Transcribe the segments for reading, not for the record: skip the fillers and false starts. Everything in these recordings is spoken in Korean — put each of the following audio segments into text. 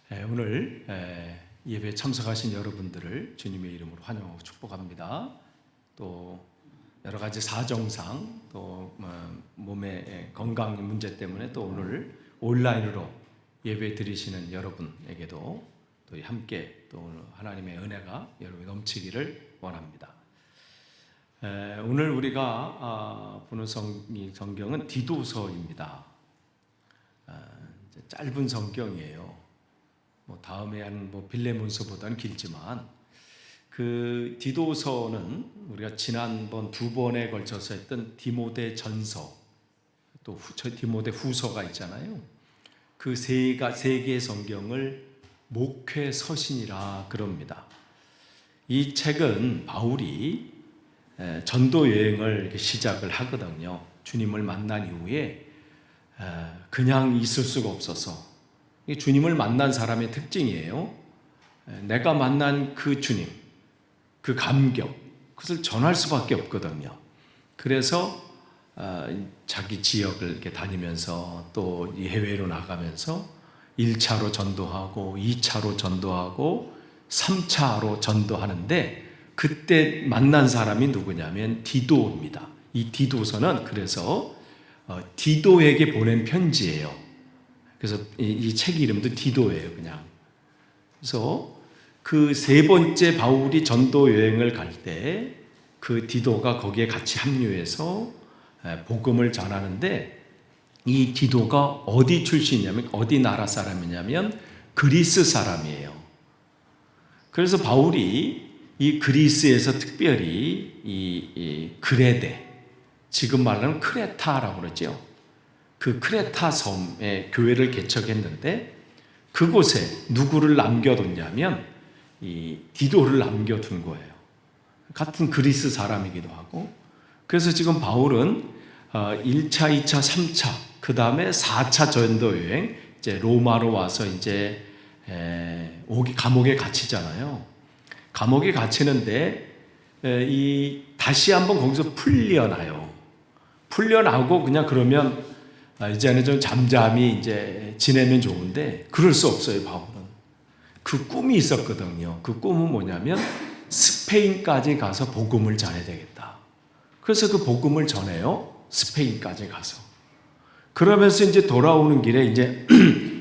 오늘 예배에 참석하신 여러분들을 주님의 이름으로 환영하고 축복합니다. 또 여러 가지 사정상 또 몸의 건강 문제 때문에 또 오늘 온라인으로 예배 드리시는 여러분에게도 또 함께 또 오늘 하나님의 은혜가 여러분에 넘치기를 원합니다. 오늘 우리가 보는 성경은 디도서입니다. 짧은 성경이에요. 다음에 한 빌레몬서보다는 길지만 그 디도서는 우리가 지난번 두 번에 걸쳐서 했던 디모데 전서 또 디모데 후서가 있잖아요. 그 세 개의 성경을 목회 서신이라 그럽니다. 이 책은 바울이 전도 여행을 이렇게 시작을 하거든요. 주님을 만난 이후에 그냥 있을 수가 없어서, 주님을 만난 사람의 특징이에요. 내가 만난 그 주님, 그 감격, 그것을 전할 수밖에 없거든요. 그래서 자기 지역을 이렇게 다니면서 또 해외로 나가면서 1차로 전도하고 2차로 전도하고 3차로 전도하는데, 그때 만난 사람이 누구냐면 디도입니다. 이 디도서는 그래서 디도에게 보낸 편지예요. 그래서 이 책 이름도 디도예요, 그냥. 그래서 그 세 번째 바울이 전도 여행을 갈 때 그 디도가 거기에 같이 합류해서 복음을 전하는데, 이 디도가 어디 출신이냐면, 어디 나라 사람이냐면 그리스 사람이에요. 그래서 바울이 이 그리스에서 특별히 이 그레데, 지금 말하는 크레타라고 그러죠. 그 크레타 섬에 교회를 개척했는데, 그곳에 누구를 남겨뒀냐면 이 디도를 남겨둔 거예요. 같은 그리스 사람이기도 하고. 그래서 지금 바울은 1차, 2차, 3차, 그 다음에 4차 전도 여행, 이제 로마로 와서 이제 감옥에 갇히잖아요. 감옥에 갇히는데 다시 한번 거기서 풀려나요. 풀려나고 그냥 그러면 이제는 좀 잠잠히 이제 지내면 좋은데, 그럴 수 없어요, 바울은. 그 꿈이 있었거든요. 그 꿈은 뭐냐면 스페인까지 가서 복음을 전해야 되겠다. 그래서 그 복음을 전해요. 스페인까지 가서. 그러면서 이제 돌아오는 길에 이제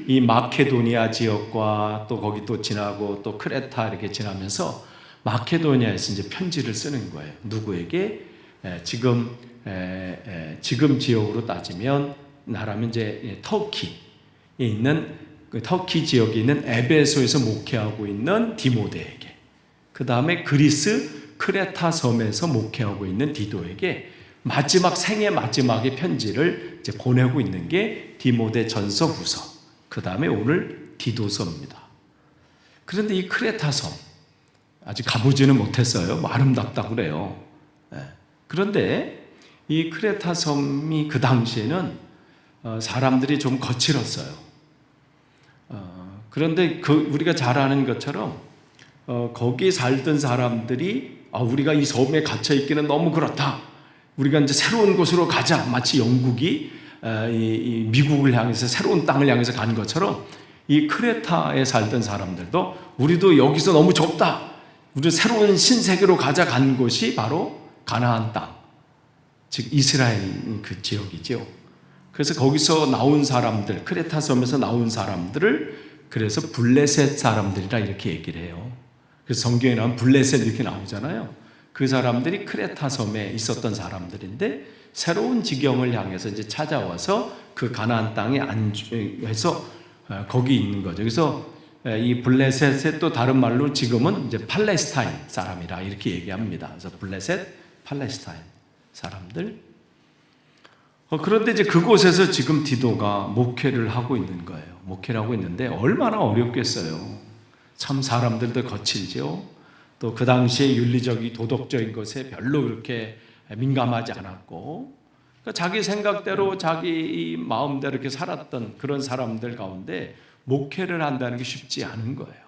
이 마케도니아 지역과 또 거기 또 지나고 또 크레타 이렇게 지나면서 마케도니아에서 이제 편지를 쓰는 거예요. 누구에게? 지금 지역으로 따지면 나라면 이제 터키에 있는, 그 터키 지역에 있는 에베소에서 목회하고 있는 디모데에게, 그 다음에 그리스 크레타 섬에서 목회하고 있는 디도에게 마지막 생애 마지막의 편지를 이제 보내고 있는 게 디모데 전서 후서, 그 다음에 오늘 디도서입니다. 그런데 이 크레타 섬 아직 가보지는 못했어요. 아름답다고 그래요. 그런데 이 크레타 섬이 그 당시에는 사람들이 좀 거칠었어요. 그런데 우리가 잘 아는 것처럼 거기 살던 사람들이 우리가 이 섬에 갇혀 있기는 너무 그렇다, 우리가 이제 새로운 곳으로 가자, 마치 영국이 이 미국을 향해서 새로운 땅을 향해서 간 것처럼 이 크레타에 살던 사람들도 우리도 여기서 너무 좁다, 우리 새로운 신세계로 가자 간 곳이 바로 가나안 땅, 즉 이스라엘 그 지역이죠. 그래서 거기서 나온 사람들, 크레타 섬에서 나온 사람들을 그래서 블레셋 사람들이라 이렇게 얘기를 해요. 그래서 성경에 나오면 블레셋 이렇게 나오잖아요. 그 사람들이 크레타 섬에 있었던 사람들인데, 새로운 지경을 향해서 이제 찾아와서 그 가나안 땅에 안주해서 거기 있는 거죠. 그래서 이 블레셋의 또 다른 말로 지금은 이제 팔레스타인 사람이라 이렇게 얘기합니다. 그래서 블레셋, 팔레스타인 사람들. 그런데 이제 그곳에서 지금 디도가 목회를 하고 있는 거예요. 목회를 하고 있는데 얼마나 어렵겠어요. 참 사람들도 거칠죠. 또 그 당시에 윤리적인 도덕적인 것에 별로 그렇게 민감하지 않았고, 그러니까 자기 생각대로 자기 마음대로 이렇게 살았던 그런 사람들 가운데 목회를 한다는 게 쉽지 않은 거예요.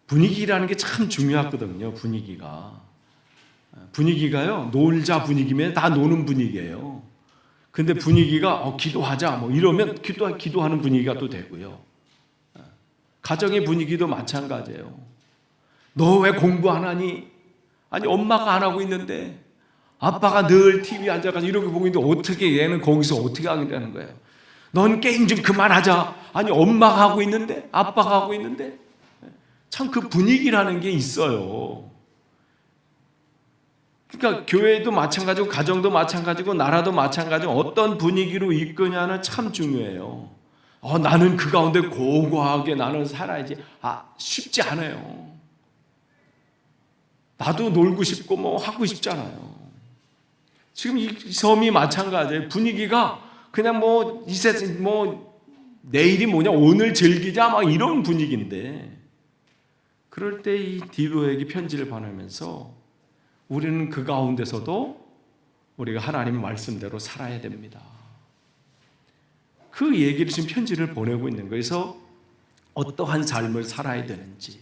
분위기라는 게 참 중요하거든요. 분위기가요, 놀자 분위기면 다 노는 분위기예요. 근데 분위기가 기도하자 이러면 기도하는 분위기가 또 되고요. 가정의 분위기도 마찬가지예요. 너 왜 공부 안 하니? 아니 엄마가 안 하고 있는데 아빠가 늘 TV 앉아가지고 이렇게 보고 있는데 어떻게 얘는 거기서 어떻게 하겠다는 거예요. 넌 게임 좀 그만하자. 아니 엄마가 하고 있는데 아빠가 하고 있는데 참 그 분위기라는 게 있어요. 그러니까 교회도 마찬가지고 가정도 마찬가지고 나라도 마찬가지고 어떤 분위기로 이끄냐는 참 중요해요. 나는 그 가운데 고고하게 나는 살아야지. 쉽지 않아요. 나도 놀고 싶고 뭐 하고 싶잖아요. 지금 이 섬이 마찬가지예요. 분위기가 그냥 뭐 이 세상 뭐 내일이 뭐냐 오늘 즐기자 막 이런 분위기인데 그럴 때 이 디도에게 편지를 보내면서 우리는 그 가운데서도 우리가 하나님의 말씀대로 살아야 됩니다. 그 얘기를 지금 편지를 보내고 있는 거예요. 그래서 어떠한 삶을 살아야 되는지,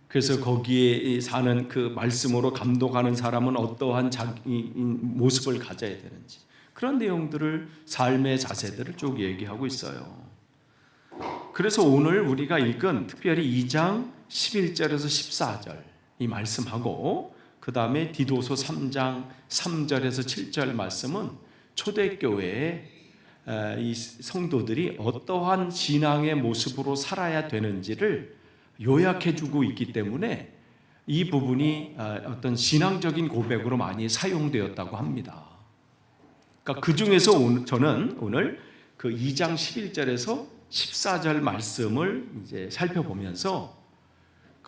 그래서 거기에 사는 그 말씀으로 감동하는 사람은 어떠한 자기 모습을 가져야 되는지, 그런 내용들을 삶의 자세들을 쭉 얘기하고 있어요. 그래서 오늘 우리가 읽은 특별히 2장 11절에서 14절 이 말씀하고 그 다음에 디도서 3장 3절에서 7절 말씀은 초대교회의 이 성도들이 어떠한 신앙의 모습으로 살아야 되는지를 요약해주고 있기 때문에 이 부분이 어떤 신앙적인 고백으로 많이 사용되었다고 합니다. 그러니까 그 중에서 저는 오늘 그 2장 11절에서 14절 말씀을 이제 살펴보면서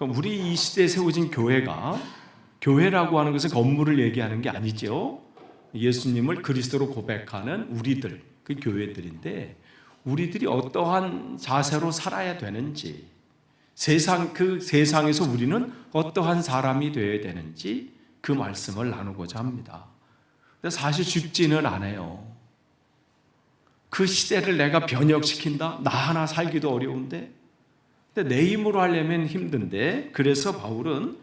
우리 이 시대에 세워진 교회라고 하는 것은 건물을 얘기하는 게 아니죠. 예수님을 그리스도로 고백하는 우리들, 그 교회들인데 우리들이 어떠한 자세로 살아야 되는지, 그 세상에서 우리는 어떠한 사람이 되어야 되는지 그 말씀을 나누고자 합니다. 근데 사실 쉽지는 않아요. 그 시대를 내가 변혁시킨다? 나 하나 살기도 어려운데, 근데 내 힘으로 하려면 힘든데, 그래서 바울은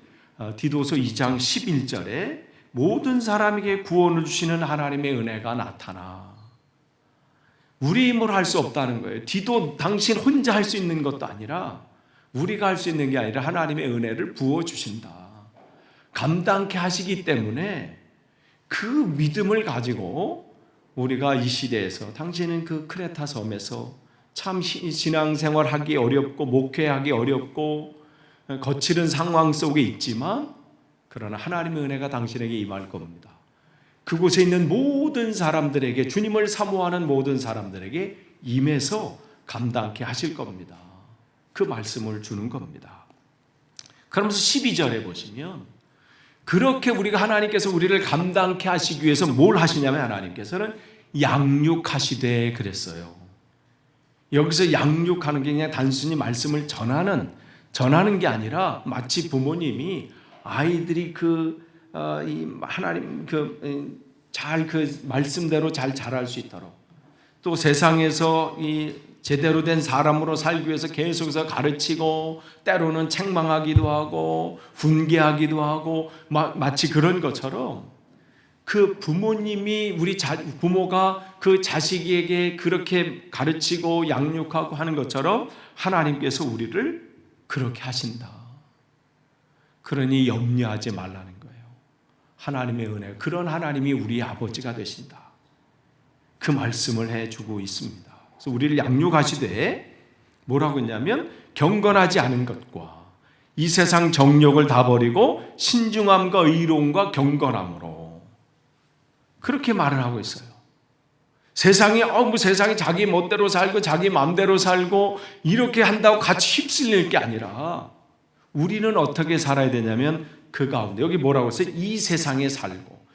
디도서 2장 11절에 모든 사람에게 구원을 주시는 하나님의 은혜가 나타나. 우리 힘으로 할 수 없다는 거예요. 디도 당신 혼자 할 수 있는 것도 아니라, 우리가 할 수 있는 게 아니라 하나님의 은혜를 부어주신다. 감당케 하시기 때문에 그 믿음을 가지고 우리가 이 시대에서, 당신은 그 크레타 섬에서 참 신앙생활 하기 어렵고 목회하기 어렵고 거칠은 상황 속에 있지만, 그러나 하나님의 은혜가 당신에게 임할 겁니다. 그곳에 있는 모든 사람들에게, 주님을 사모하는 모든 사람들에게 임해서 감당케 하실 겁니다. 그 말씀을 주는 겁니다. 그러면서 12절에 보시면 그렇게 우리가 하나님께서 우리를 감당케 하시기 위해서 뭘 하시냐면 하나님께서는 양육하시되 그랬어요. 여기서 양육하는 게 그냥 단순히 말씀을 전하는 게 아니라 마치 부모님이 아이들이 하나님 잘 말씀대로 잘 자랄 수 있도록, 또 세상에서 제대로 된 사람으로 살기 위해서 계속해서 가르치고 때로는 책망하기도 하고 훈계하기도 하고 마치 그런 것처럼 그 부모가 그 자식에게 그렇게 가르치고 양육하고 하는 것처럼 하나님께서 우리를 그렇게 하신다. 그러니 염려하지 말라는 거예요. 하나님의 은혜, 그런 하나님이 우리의 아버지가 되신다. 그 말씀을 해주고 있습니다. 그래서 우리를 양육하시되 뭐라고 했냐면 경건하지 않은 것과 이 세상 정욕을 다 버리고 신중함과 의로움과 경건함으로, 그렇게 말을 하고 있어요. 세상이 세상이 자기 멋대로 살고 자기 마음대로 살고 이렇게 한다고 같이 휩쓸릴 게 아니라 우리는 어떻게 살아야 되냐면 그 가운데, 여기 뭐라고 했어요? 이 세상에 살고,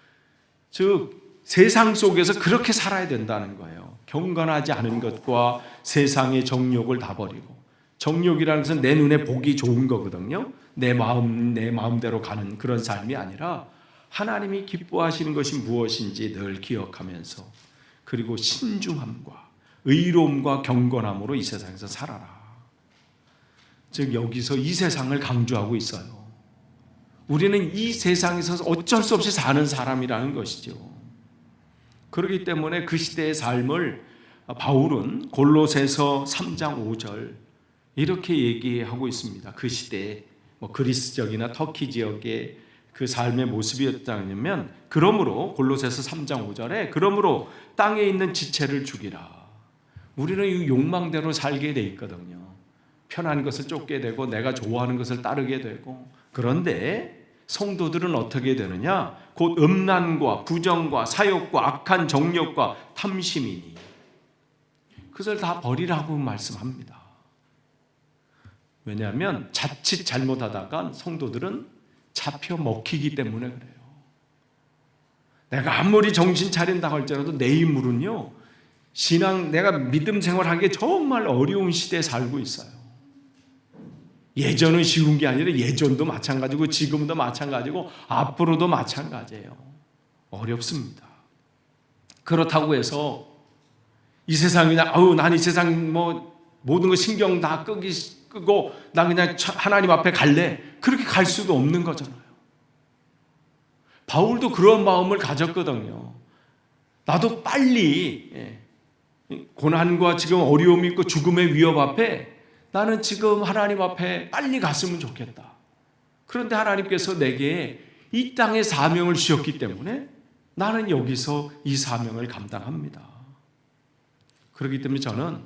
즉 세상 속에서 그렇게 살아야 된다는 거예요. 경건하지 않은 것과 세상의 정욕을 다 버리고, 정욕이라는 것은 내 눈에 보기 좋은 거거든요. 내 마음대로 가는 그런 삶이 아니라 하나님이 기뻐하시는 것이 무엇인지 늘 기억하면서, 그리고 신중함과 의로움과 경건함으로 이 세상에서 살아라. 즉 여기서 이 세상을 강조하고 있어요. 우리는 이 세상에서 어쩔 수 없이 사는 사람이라는 것이죠. 그렇기 때문에 그 시대의 삶을 바울은 골로새서 3장 5절 이렇게 얘기하고 있습니다. 그 시대에 뭐 그리스 지역이나 터키 지역의 그 삶의 모습이었다면, 그러므로 골로새서 3장 5절에 그러므로 땅에 있는 지체를 죽이라. 우리는 이 욕망대로 살게 돼 있거든요. 편한 것을 쫓게 되고 내가 좋아하는 것을 따르게 되고. 그런데 성도들은 어떻게 되느냐? 곧 음란과 부정과 사욕과 악한 정욕과 탐심이니 그것을 다 버리라고 말씀합니다. 왜냐하면 자칫 잘못하다가 성도들은 잡혀 먹히기 때문에 그래요. 내가 아무리 정신 차린다고 할지라도 내 힘으로는요, 신앙, 내가 믿음 생활하기에 정말 어려운 시대에 살고 있어요. 예전은 쉬운 게 아니라 예전도 마찬가지고 지금도 마찬가지고 앞으로도 마찬가지예요. 어렵습니다. 그렇다고 해서 이 세상 그냥 난 이 세상 모든 거 신경 다 끄고 나 그냥 하나님 앞에 갈래, 그렇게 갈 수도 없는 거잖아요. 바울도 그런 마음을 가졌거든요. 나도 빨리 고난과 지금 어려움이 있고 죽음의 위협 앞에 나는 지금 하나님 앞에 빨리 갔으면 좋겠다. 그런데 하나님께서 내게 이 땅의 사명을 주셨기 때문에 나는 여기서 이 사명을 감당합니다. 그렇기 때문에 저는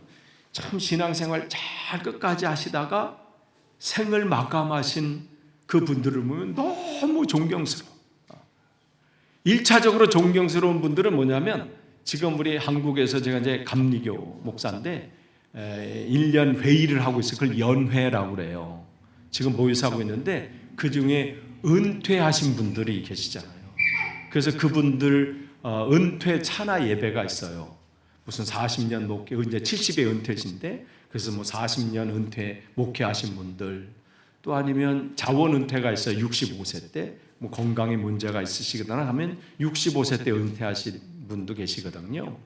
참 신앙생활 잘 끝까지 하시다가 생을 마감하신 그분들을 보면 너무 존경스러워. 1차적으로 존경스러운 분들은 뭐냐면, 지금 우리 한국에서 제가 이제 감리교 목사인데 1년 회의를 하고 있어요. 그걸 연회라고 그래요. 지금 모여서 하고 있는데 그 중에 은퇴하신 분들이 계시잖아요. 그래서 그분들 은퇴 차나 예배가 있어요. 무슨 40년 목회, 이제 70의 은퇴신데, 그래서 뭐 40년 은퇴 목회하신 분들, 또 아니면 자원 은퇴가 있어요. 65세 때 뭐 건강에 문제가 있으시거나 하면 65세 때 은퇴하신 분도 계시거든요.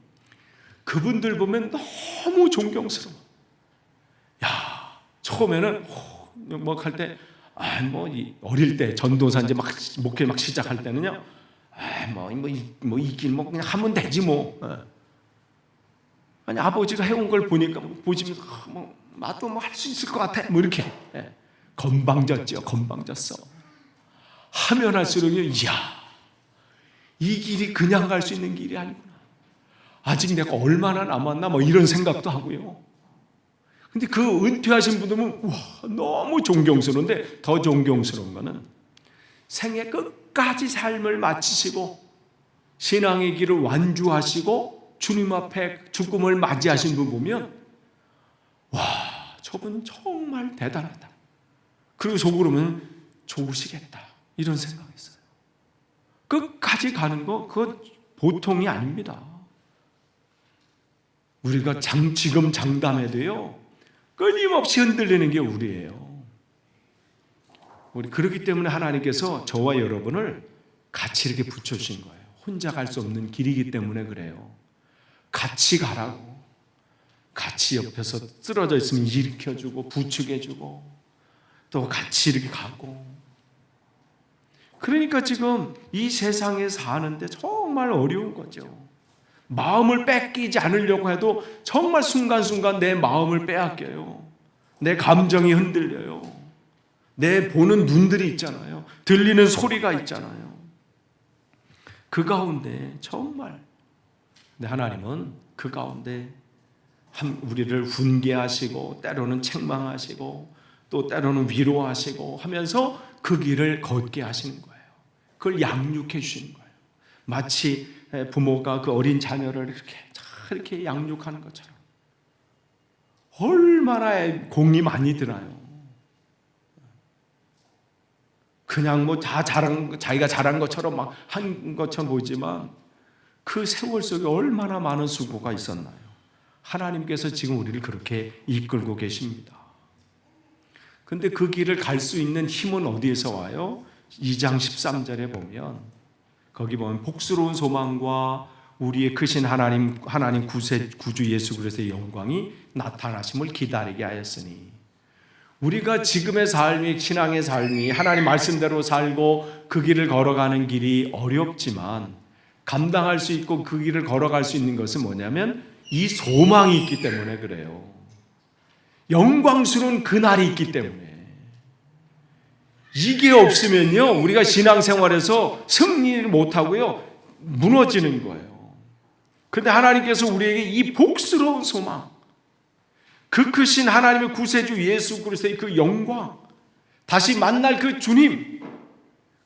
그분들 보면 너무 존경스러워. 처음에는 할 때, 어릴 때 전도사 이제 막 목회 막 시작할 때는요, 이길 그냥 하면 되지 뭐. 아니, 아버지가 해온 걸 보니까 보시면 나도 할 수 있을 것 같아. 이렇게 건방졌죠. 건방졌어. 하면 할수록 이 길이 그냥 갈 수 있는 길이 아니구나. 아직 내가 얼마나 남았나 이런 생각도 하고요. 근데 그 은퇴하신 분들은 너무 존경스러운데, 더 존경스러운 거는 생애 끝까지 삶을 마치시고 신앙의 길을 완주하시고 주님 앞에 죽음을 맞이하신 분 보면 저분 정말 대단하다. 그리고 속으로는 좋으시겠다, 이런 생각했어요. 끝까지 가는 거 그거 보통이 아닙니다. 우리가 지금 장담해도요, 끊임없이 흔들리는 게 우리예요. 그렇기 때문에 하나님께서 저와 여러분을 같이 이렇게 붙여주신 거예요. 혼자 갈 수 없는 길이기 때문에 그래요. 같이 가라고. 같이 옆에서 쓰러져 있으면 일으켜주고 부축해주고 또 같이 이렇게 가고. 그러니까 지금 이 세상에 사는데 정말 어려운 거죠. 마음을 뺏기지 않으려고 해도 정말 순간순간 내 마음을 빼앗겨요. 내 감정이 흔들려요. 내 보는 눈들이 있잖아요. 들리는 소리가 있잖아요. 그 가운데 정말 하나님은 그 가운데 우리를 훈계하시고 때로는 책망하시고 또 때로는 위로하시고 하면서 그 길을 걷게 하시는 거예요. 그걸 양육해 주시는 거예요. 마치 부모가 그 어린 자녀를 이렇게 양육하는 것처럼. 얼마나 공이 많이 드나요. 그냥 자기가 잘한 것처럼 막 한 것처럼 보이지만 그 세월 속에 얼마나 많은 수고가 있었나요. 하나님께서 지금 우리를 그렇게 이끌고 계십니다. 근데 그 길을 갈 수 있는 힘은 어디에서 와요? 2장 13절에 보면, 거기 보면 복스러운 소망과 우리의 크신 하나님 구주 예수 그리스도의 영광이 나타나심을 기다리게 하였으니, 우리가 지금의 삶이, 신앙의 삶이 하나님 말씀대로 살고 그 길을 걸어가는 길이 어렵지만 감당할 수 있고 그 길을 걸어갈 수 있는 것은 뭐냐면 이 소망이 있기 때문에 그래요. 영광스러운 그날이 있기 때문에 이게 없으면요 우리가 신앙생활에서 승리를 못하고요 무너지는 거예요. 그런데 하나님께서 우리에게 이 복스러운 소망, 그 크신 하나님의 구세주 예수 그리스도의 그 영광, 다시 만날 그 주님,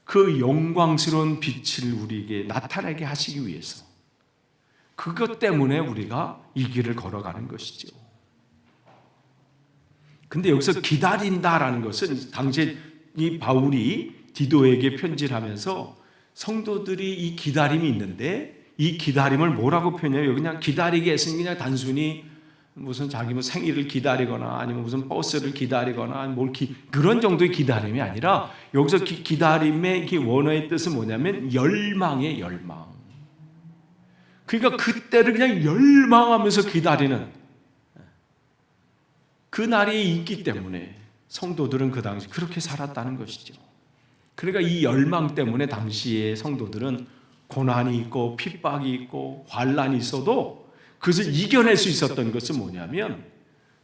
그 영광스러운 빛을 우리에게 나타나게 하시기 위해서 그것 때문에 우리가 이 길을 걸어가는 것이죠. 근데 여기서 기다린다라는 것은 당시에 이 바울이 디도에게 편지를 하면서 성도들이 이 기다림이 있는데 이 기다림을 뭐라고 표현해요? 그냥 기다리게 했으니 그냥 단순히 무슨 자기 뭐 생일을 기다리거나 아니면 무슨 버스를 기다리거나 그런 정도의 기다림이 아니라 여기서 기다림의 원어의 뜻은 뭐냐면 열망의 열망. 그러니까 그때를 그냥 열망하면서 기다리는 그 날이 있기 때문에 성도들은 그 당시 그렇게 살았다는 것이죠. 그러니까 이 열망 때문에 당시의 성도들은 고난이 있고 핍박이 있고 환난이 있어도 그것을 이겨낼 수 있었던 것은 뭐냐면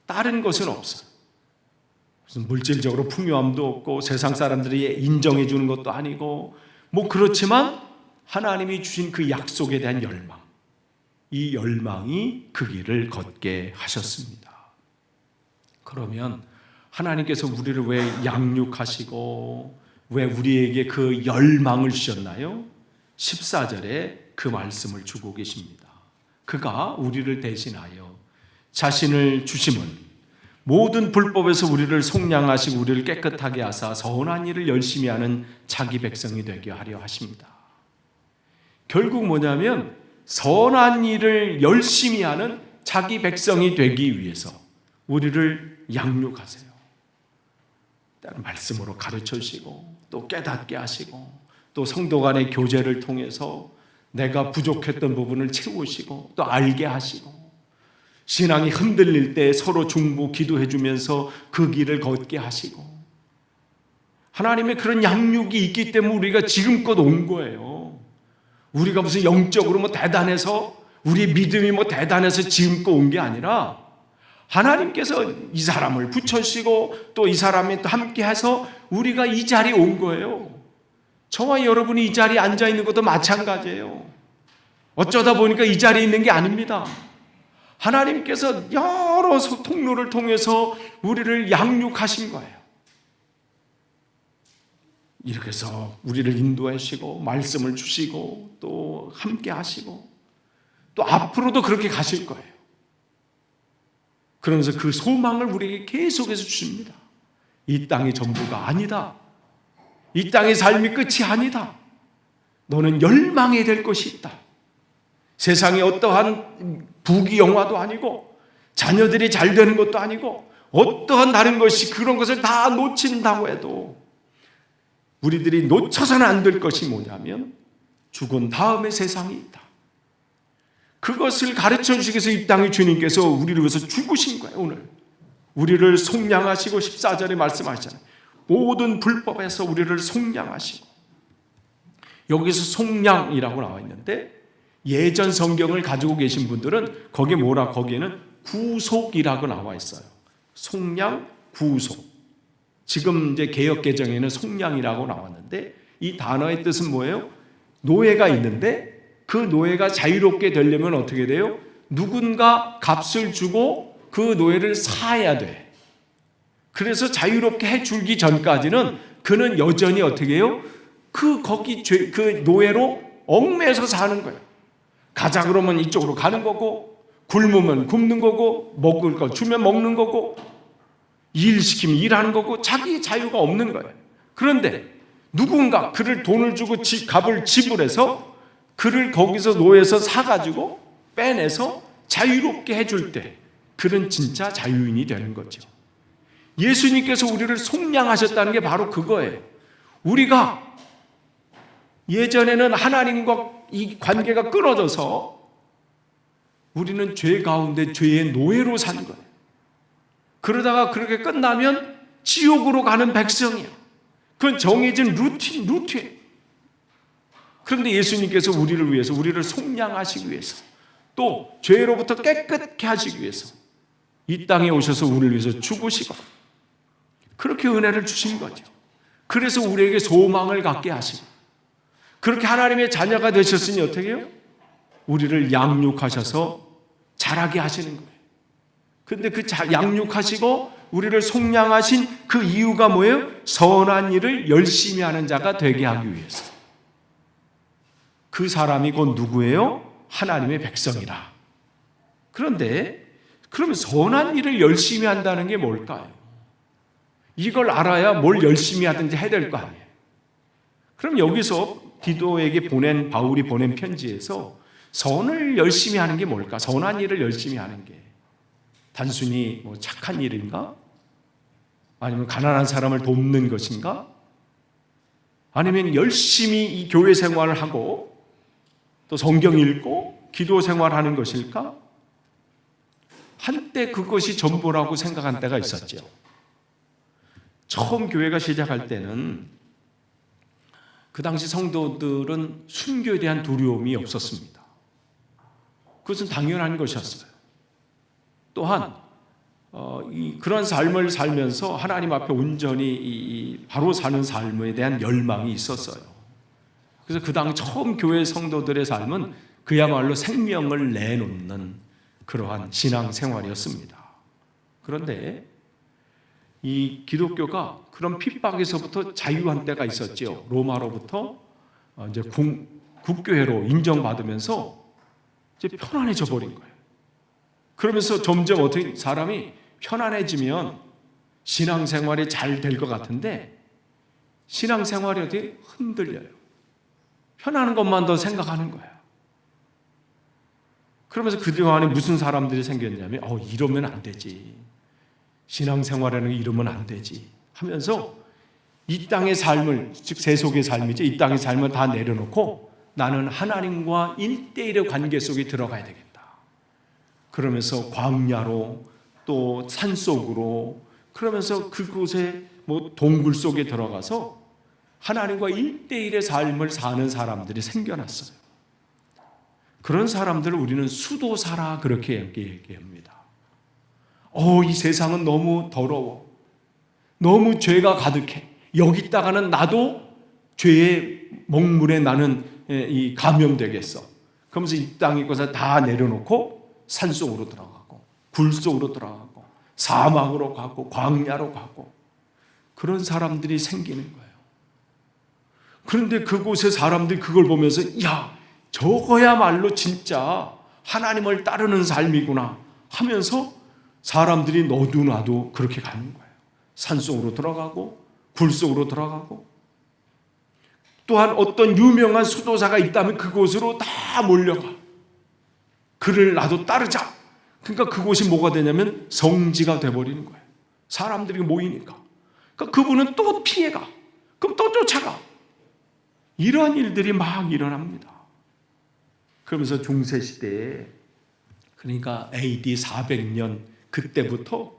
다른 것은 없어요. 무슨 물질적으로 풍요함도 없고 세상 사람들이 인정해 주는 것도 아니고 뭐 그렇지만 하나님이 주신 그 약속에 대한 열망, 이 열망이 그 길을 걷게 하셨습니다. 그러면 하나님께서 우리를 왜 양육하시고 왜 우리에게 그 열망을 주셨나요? 14절에 그 말씀을 주고 계십니다. 그가 우리를 대신하여 자신을 주심은 모든 불법에서 우리를 속량하시고 우리를 깨끗하게 하사 선한 일을 열심히 하는 자기 백성이 되게 하려 하십니다. 결국 뭐냐면 선한 일을 열심히 하는 자기 백성이 되기 위해서 우리를 양육하세요. 말씀으로 가르쳐 주시고 또 깨닫게 하시고 또 성도 간의 교제를 통해서 내가 부족했던 부분을 채우시고 또 알게 하시고 신앙이 흔들릴 때 서로 중보 기도해 주면서 그 길을 걷게 하시고 하나님의 그런 양육이 있기 때문에 우리가 지금껏 온 거예요. 우리가 무슨 영적으로 뭐 대단해서 우리의 믿음이 뭐 대단해서 지금껏 온 게 아니라 하나님께서 이 사람을 붙여주시고 또 이 사람이 또 함께 해서 우리가 이 자리에 온 거예요. 저와 여러분이 이 자리에 앉아 있는 것도 마찬가지예요. 어쩌다 보니까 이 자리에 있는 게 아닙니다. 하나님께서 여러 통로를 통해서 우리를 양육하신 거예요. 이렇게 해서 우리를 인도하시고 말씀을 주시고 또 함께 하시고 또 앞으로도 그렇게 가실 거예요. 그러면서 그 소망을 우리에게 계속해서 주십니다. 이 땅이 전부가 아니다. 이 땅의 삶이 끝이 아니다. 너는 열망해야 될 것이 있다. 세상에 어떠한 부귀영화도 아니고 자녀들이 잘 되는 것도 아니고 어떠한 다른 것이 그런 것을 다 놓친다고 해도 우리들이 놓쳐서는 안 될 것이 뭐냐면 죽은 다음에 세상이 있다. 그것을 가르쳐 주시기 위해서 이 땅의 주님께서 우리를 위해서 죽으신 거예요. 오늘 우리를 속량하시고 14절에 말씀하시잖아요. 모든 불법에서 우리를 속량하시고 여기서 속량이라고 나와 있는데 예전 성경을 가지고 계신 분들은 거기에는 구속이라고 나와 있어요. 속량, 구속. 지금 이제 개역 개정에는 속량이라고 나왔는데 이 단어의 뜻은 뭐예요? 노예가 있는데 그 노예가 자유롭게 되려면 어떻게 돼요? 누군가 값을 주고 그 노예를 사야 돼. 그래서 자유롭게 해주기 전까지는 그는 여전히 어떻게 해요? 그 노예로 얽매여서 사는 거예요. 가자 그러면 이쪽으로 가는 거고, 굶으면 굶는 거고, 먹을 거 주면 먹는 거고, 일 시키면 일하는 거고, 자기 자유가 없는 거예요. 그런데 누군가 그를 돈을 주고 값을 지불해서 그를 거기서 노예에서 사가지고 빼내서 자유롭게 해줄 때 그는 진짜 자유인이 되는 거죠. 예수님께서 우리를 속량하셨다는 게 바로 그거예요. 우리가 예전에는 하나님과 이 관계가 끊어져서 우리는 죄 가운데 죄의 노예로 산 거예요. 그러다가 그렇게 끝나면 지옥으로 가는 백성이야. 그건 정해진 루틴. 그런데 예수님께서 우리를 위해서, 우리를 속량하시기 위해서, 또 죄로부터 깨끗게 하시기 위해서 이 땅에 오셔서 우리를 위해서 죽으시고 그렇게 은혜를 주신 거죠. 그래서 우리에게 소망을 갖게 하시고 그렇게 하나님의 자녀가 되셨으니 어떻게 해요? 우리를 양육하셔서 자라게 하시는 거예요. 근데 그 양육하시고 우리를 속량하신 그 이유가 뭐예요? 선한 일을 열심히 하는 자가 되게 하기 위해서. 그 사람이 곧 누구예요? 하나님의 백성이라. 그런데 그러면 선한 일을 열심히 한다는 게 뭘까요? 이걸 알아야 뭘 열심히 하든지 해야 될 거 아니에요. 그럼 여기서 디도에게 바울이 보낸 편지에서 선을 열심히 하는 게 뭘까? 선한 일을 열심히 하는 게 단순히 뭐 착한 일인가? 아니면 가난한 사람을 돕는 것인가? 아니면 열심히 이 교회 생활을 하고 또 성경 읽고 기도 생활하는 것일까? 한때 그것이 전부라고 생각한 때가 있었죠. 처음 교회가 시작할 때는 그 당시 성도들은 순교에 대한 두려움이 없었습니다. 그것은 당연한 것이었어요. 또한 그런 삶을 살면서 하나님 앞에 온전히 바로 사는 삶에 대한 열망이 있었어요. 그래서 그 당 처음 교회 성도들의 삶은 그야말로 생명을 내놓는 그러한 신앙 생활이었습니다. 그런데 이 기독교가 그런 핍박에서부터 자유한 때가 있었죠. 로마로부터 이제 국교회로 인정받으면서 이제 편안해져 버린 거예요. 그러면서 점점 어떻게 사람이 편안해지면 신앙생활이 잘 될 것 같은데 신앙생활이 어떻게 흔들려요. 편안한 것만 더 생각하는 거예요. 그러면서 그동안에 무슨 사람들이 생겼냐면 이러면 안 되지. 신앙생활이라는 게 이러면 안 되지 하면서 이 땅의 삶을, 즉 세속의 삶이죠. 이 땅의 삶을 다 내려놓고 나는 하나님과 1대1의 관계 속에 들어가야 되겠다. 그러면서 광야로 또 산속으로 그러면서 그곳에 뭐 동굴 속에 들어가서 하나님과 1대1의 삶을 사는 사람들이 생겨났어요. 그런 사람들을 우리는 수도사라 그렇게 얘기합니다. 이 세상은 너무 더러워. 너무 죄가 가득해. 여기 있다가는 나도 죄의 먹물에 나는 감염되겠어. 그러면서 이 땅에 것을 다 내려놓고 산속으로 들어가고 굴 속으로 들어가고 사막으로 가고 광야로 가고 그런 사람들이 생기는 거예요. 그런데 그곳의 사람들이 그걸 보면서 저거야말로 진짜 하나님을 따르는 삶이구나 하면서 사람들이 너도 나도 그렇게 가는 거예요. 산속으로 들어가고 굴 속으로 들어가고 또한 어떤 유명한 수도사가 있다면 그곳으로 다 몰려가. 그를 나도 따르자. 그러니까 그곳이 뭐가 되냐면 성지가 돼버리는 거예요. 사람들이 모이니까. 그러니까 그분은 또 피해가. 그럼 또 쫓아가. 이러한 일들이 막 일어납니다. 그러면서 중세시대에 그러니까 AD 400년 그때부터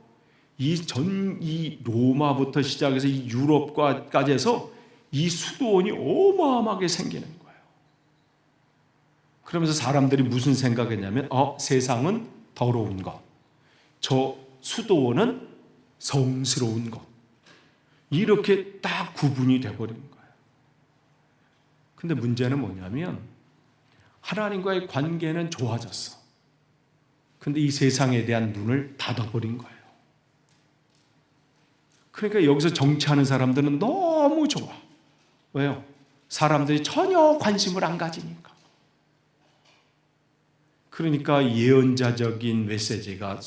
이 로마부터 시작해서 이 유럽까지 해서 이 수도원이 어마어마하게 생기는 거예요. 그러면서 사람들이 무슨 생각했냐면 세상은 더러운 것, 저 수도원은 성스러운 것, 이렇게 딱 구분이 돼버린 거예요. 근데 문제는 뭐냐면 하나님과의 관계는 좋아졌어. 근데 이 세상에 대한 눈을 닫아버린 거예요. 그러니까 여기서 정치하는 사람들은 너무 좋아. 왜요? 사람들이 전혀 관심을 안 가지니까. 그러니까 예언자적인 메시지가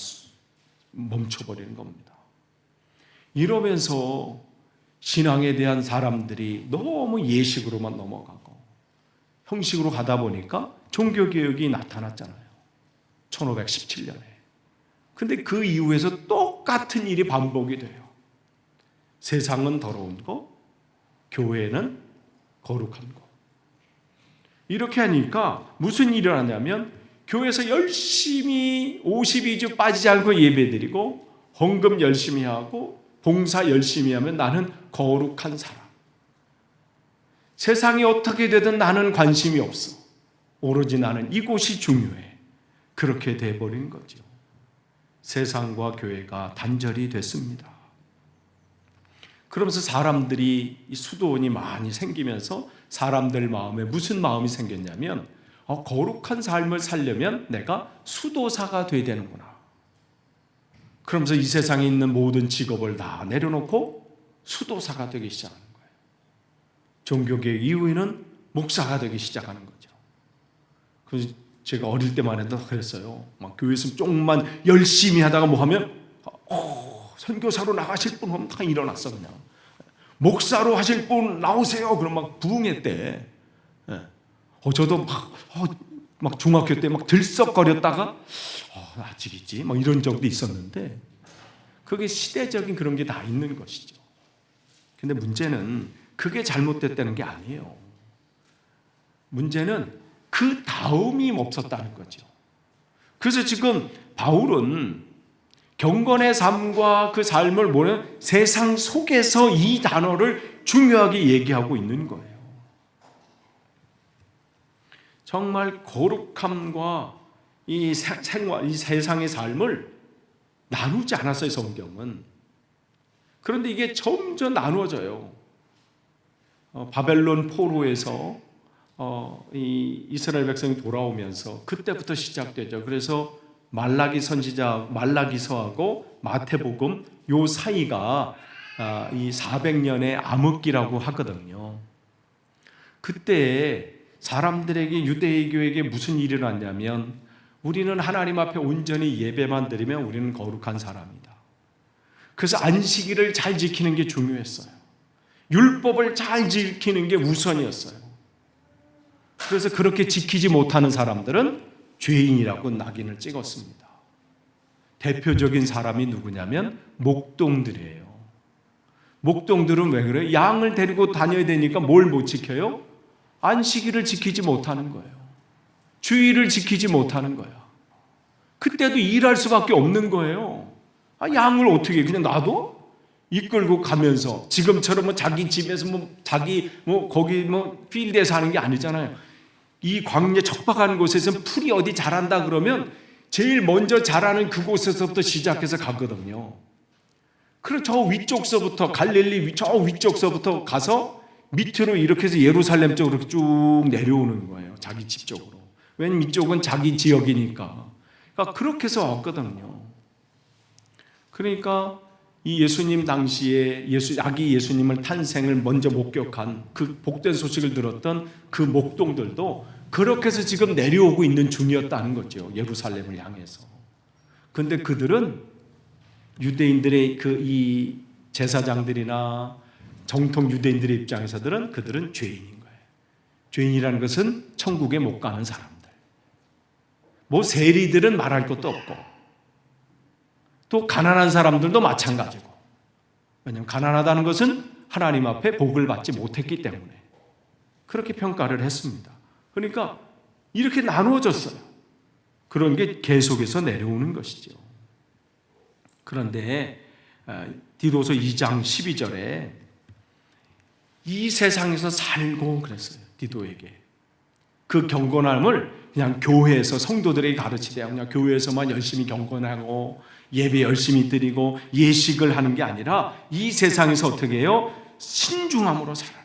멈춰버리는 겁니다. 이러면서 신앙에 대한 사람들이 너무 예식으로만 넘어가고 형식으로 가다 보니까 종교개혁이 나타났잖아요. 1517년에. 근데 그 이후에서 똑같은 일이 반복이 돼요. 세상은 더러운 거, 교회는 거룩한 거. 이렇게 하니까 무슨 일이 일어나냐면 교회에서 열심히 52주 빠지지 않고 예배드리고 헌금 열심히 하고 봉사 열심히 하면 나는 거룩한 사람. 세상이 어떻게 되든 나는 관심이 없어. 오로지 나는 이곳이 중요해. 그렇게 돼버린 거죠. 세상과 교회가 단절이 됐습니다. 그러면서 사람들이 수도원이 많이 생기면서 사람들 마음에 무슨 마음이 생겼냐면 거룩한 삶을 살려면 내가 수도사가 돼야 되는구나. 그러면서 이 세상에 있는 모든 직업을 다 내려놓고 수도사가 되기 시작하는 거예요. 종교개혁 이후에는 목사가 되기 시작하는 거죠. 그래서 제가 어릴 때만 해도 그랬어요. 막 교회에서 조금만 열심히 하다가 뭐 하면 선교사로 나가실 분 하면 다 일어났어. 그냥 목사로 하실 분 나오세요. 그럼 막 부흥했대. 저도 막 중학교 때 막 들썩거렸다가 아직 있지 막 이런 적도 있었는데, 그게 시대적인 그런 게 다 있는 것이죠. 근데 문제는 그게 잘못됐다는 게 아니에요. 문제는 그 다음이 없었다는 거죠. 그래서 지금 바울은 경건의 삶과 그 삶을 뭐냐, 세상 속에서 이 단어를 중요하게 얘기하고 있는 거예요. 정말 거룩함과 이 생활, 이 세상의 삶을 나누지 않았어요, 성경은. 그런데 이게 점점 나누어져요. 바벨론 포로에서 이 이스라엘 백성이 돌아오면서 그때부터 시작되죠. 그래서 말라기 선지자 말라기서하고 마태복음 요 사이가 이 400년의 암흑기라고 하거든요. 그때 사람들에게, 유대교에게 무슨 일이 일어났냐면, 우리는 하나님 앞에 온전히 예배만 드리면 우리는 거룩한 사람이다. 그래서 안식일을 잘 지키는 게 중요했어요. 율법을 잘 지키는 게 우선이었어요. 그래서 그렇게 지키지 못하는 사람들은 죄인이라고 낙인을 찍었습니다. 대표적인 사람이 누구냐면 목동들이에요. 목동들은 왜 그래요? 양을 데리고 다녀야 되니까 뭘 못 지켜요? 안식일을 지키지 못하는 거예요. 주일을 지키지 못하는 거예요. 그때도 일할 수밖에 없는 거예요. 양을 어떻게 그냥 놔둬? 이끌고 가면서 지금처럼 자기 집에서 자기 거기 필드에서 하는 게 아니잖아요. 이 광야 척박한 곳에서 풀이 어디 자란다 그러면 제일 먼저 자라는 그곳에서부터 시작해서 가거든요. 그래서 저 위쪽서부터 갈릴리 저 위쪽서부터 가서 밑으로 이렇게 해서 예루살렘 쪽으로 쭉 내려오는 거예요. 자기 집 쪽으로. 왜냐면 이쪽은 자기 지역이니까. 그러니까 그렇게 해서 왔거든요. 그러니까 이 예수님 당시에 아기 예수님을 탄생을 먼저 목격한 그 복된 소식을 들었던 그 목동들도 그렇게 해서 지금 내려오고 있는 중이었다는 거죠. 예루살렘을 향해서. 그런데 그들은 유대인들의 이 제사장들이나 정통 유대인들의 입장에서들은 그들은 죄인인 거예요. 죄인이라는 것은 천국에 못 가는 사람들. 세리들은 말할 것도 없고, 또 가난한 사람들도 마찬가지고. 왜냐하면 가난하다는 것은 하나님 앞에 복을 받지 못했기 때문에 그렇게 평가를 했습니다. 그러니까 이렇게 나누어졌어요. 그런 게 계속해서 내려오는 것이죠. 그런데 디도서 2장 12절에 이 세상에서 살고 그랬어요. 디도에게. 그 경건함을 그냥 교회에서 성도들에게 가르치되 그냥 교회에서만 열심히 경건하고 예배 열심히 드리고 예식을 하는 게 아니라 이 세상에서 어떻게 해요? 신중함으로 살아라.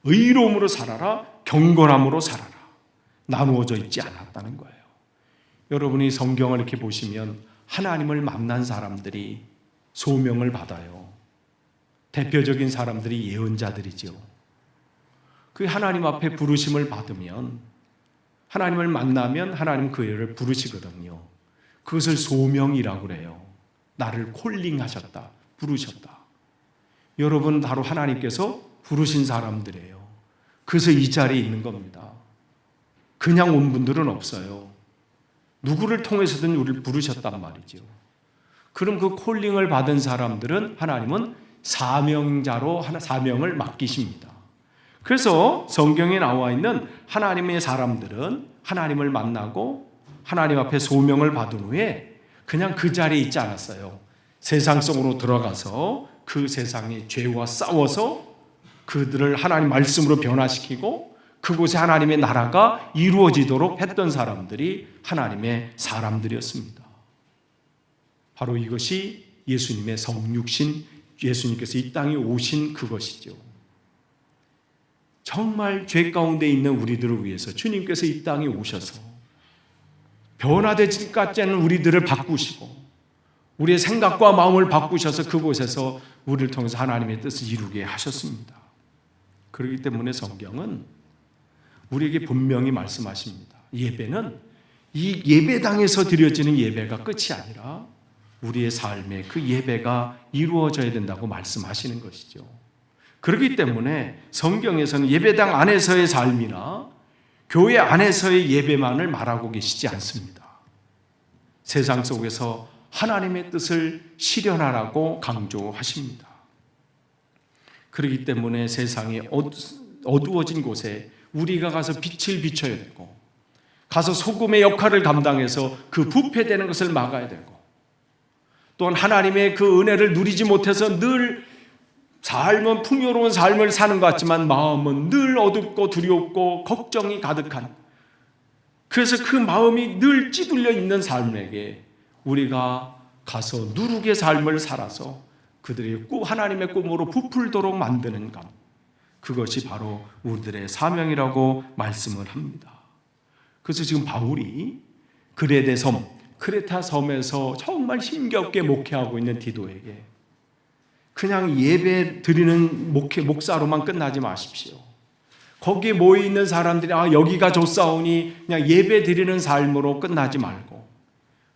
의로움으로 살아라. 경건함으로 살아라. 나누어져 있지 않았다는 거예요. 여러분이 성경을 이렇게 보시면 하나님을 만난 사람들이 소명을 받아요. 대표적인 사람들이 예언자들이죠. 그 하나님 앞에 부르심을 받으면, 하나님을 만나면 하나님 그 애를 부르시거든요. 그것을 소명이라고 그래요. 나를 콜링하셨다, 부르셨다. 여러분 바로 하나님께서 부르신 사람들이에요. 그래서 이 자리에 있는 겁니다. 그냥 온 분들은 없어요. 누구를 통해서든 우리를 부르셨단 말이죠. 그럼 그 콜링을 받은 사람들은 하나님은 사명자로 사명을 맡기십니다. 그래서 성경에 나와 있는 하나님의 사람들은 하나님을 만나고 하나님 앞에 소명을 받은 후에 그냥 그 자리에 있지 않았어요. 세상 속으로 들어가서 그 세상의 죄와 싸워서 그들을 하나님 말씀으로 변화시키고 그곳에 하나님의 나라가 이루어지도록 했던 사람들이 하나님의 사람들이었습니다. 바로 이것이 예수님의 성육신, 예수님께서 이 땅에 오신 그것이죠. 정말 죄 가운데 있는 우리들을 위해서 주님께서 이 땅에 오셔서 변화되지 않는 우리들을 바꾸시고 우리의 생각과 마음을 바꾸셔서 그곳에서 우리를 통해서 하나님의 뜻을 이루게 하셨습니다. 그렇기 때문에 성경은 우리에게 분명히 말씀하십니다. 예배는 이 예배당에서 드려지는 예배가 끝이 아니라 우리의 삶에 그 예배가 이루어져야 된다고 말씀하시는 것이죠. 그렇기 때문에 성경에서는 예배당 안에서의 삶이나 교회 안에서의 예배만을 말하고 계시지 않습니다. 세상 속에서 하나님의 뜻을 실현하라고 강조하십니다. 그렇기 때문에 세상이 어두워진 곳에 우리가 가서 빛을 비춰야 되고 가서 소금의 역할을 감당해서 그 부패되는 것을 막아야 되고 또한 하나님의 그 은혜를 누리지 못해서 늘 삶은 풍요로운 삶을 사는 것 같지만 마음은 늘 어둡고 두렵고 걱정이 가득한, 그래서 그 마음이 늘 찌들려 있는 삶에게 우리가 가서 누룩의 삶을 살아서 그들의 하나님의 꿈으로 부풀도록 만드는 것, 그것이 바로 우리들의 사명이라고 말씀을 합니다. 그래서 지금 바울이 그레데 섬, 크레타 섬에서 정말 힘겹게 목회하고 있는 디도에게 그냥 예배 드리는 목사로만 끝나지 마십시오. 거기에 모여있는 사람들이 여기가 좋사오니 그냥 예배 드리는 삶으로 끝나지 말고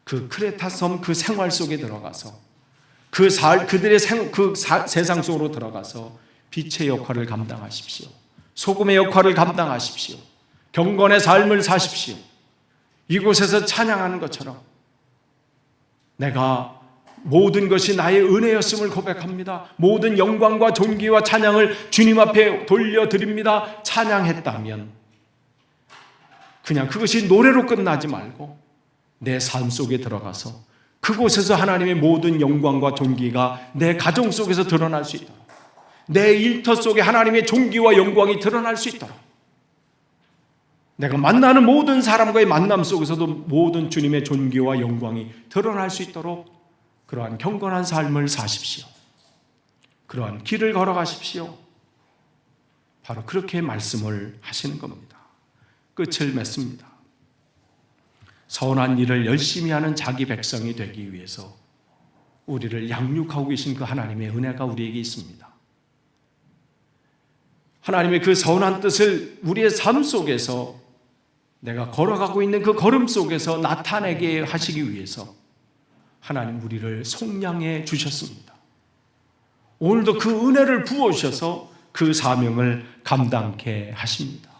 그 크레타 섬 그 생활 속에 들어가서 그들의 세상 속으로 들어가서 빛의 역할을 감당하십시오. 소금의 역할을 감당하십시오. 경건의 삶을 사십시오. 이곳에서 찬양하는 것처럼 내가 모든 것이 나의 은혜였음을 고백합니다. 모든 영광과 존귀와 찬양을 주님 앞에 돌려드립니다. 찬양했다면 그냥 그것이 노래로 끝나지 말고 내 삶 속에 들어가서 그곳에서 하나님의 모든 영광과 존귀가 내 가정 속에서 드러날 수 있도록, 내 일터 속에 하나님의 존귀와 영광이 드러날 수 있도록, 내가 만나는 모든 사람과의 만남 속에서도 모든 주님의 존귀와 영광이 드러날 수 있도록 그러한 경건한 삶을 사십시오. 그러한 길을 걸어가십시오. 바로 그렇게 말씀을 하시는 겁니다. 끝을 맺습니다. 선한 일을 열심히 하는 자기 백성이 되기 위해서 우리를 양육하고 계신 그 하나님의 은혜가 우리에게 있습니다. 하나님의 그 선한 뜻을 우리의 삶 속에서 내가 걸어가고 있는 그 걸음 속에서 나타내게 하시기 위해서 하나님 우리를 속량해 주셨습니다. 오늘도 그 은혜를 부어주셔서 그 사명을 감당케 하십니다.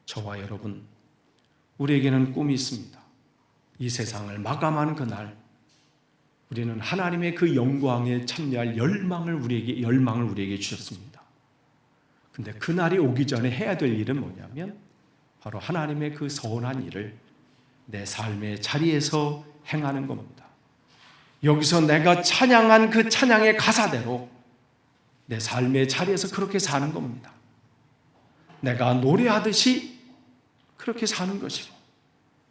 저와 여러분, 우리에게는 꿈이 있습니다. 이 세상을 마감하는 그날 우리는 하나님의 그 영광에 참여할 열망을 우리에게 주셨습니다. 근데 그날이 오기 전에 해야 될 일은 뭐냐면 바로 하나님의 그 선한 일을 내 삶의 자리에서 행하는 겁니다. 여기서 내가 찬양한 그 찬양의 가사대로 내 삶의 자리에서 그렇게 사는 겁니다. 내가 노래하듯이 그렇게 사는 것이고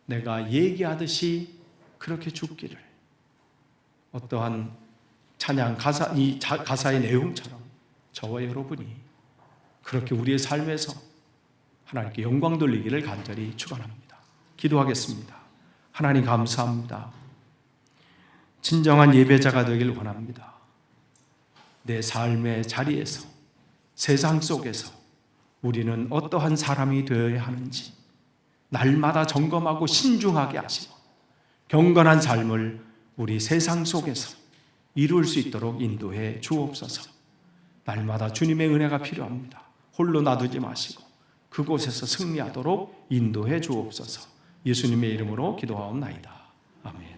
내가 얘기하듯이 그렇게 죽기를, 어떠한 찬양 가사의 내용처럼 저와 여러분이 그렇게 우리의 삶에서 하나님께 영광 돌리기를 간절히 축원합니다. 기도하겠습니다. 하나님 감사합니다. 진정한 예배자가 되길 원합니다. 내 삶의 자리에서, 세상 속에서 우리는 어떠한 사람이 되어야 하는지 날마다 점검하고 신중하게 하시고 경건한 삶을 우리 세상 속에서 이룰 수 있도록 인도해 주옵소서. 날마다 주님의 은혜가 필요합니다. 홀로 놔두지 마시고 그곳에서 승리하도록 인도해 주옵소서. 예수님의 이름으로 기도하옵나이다. 아멘.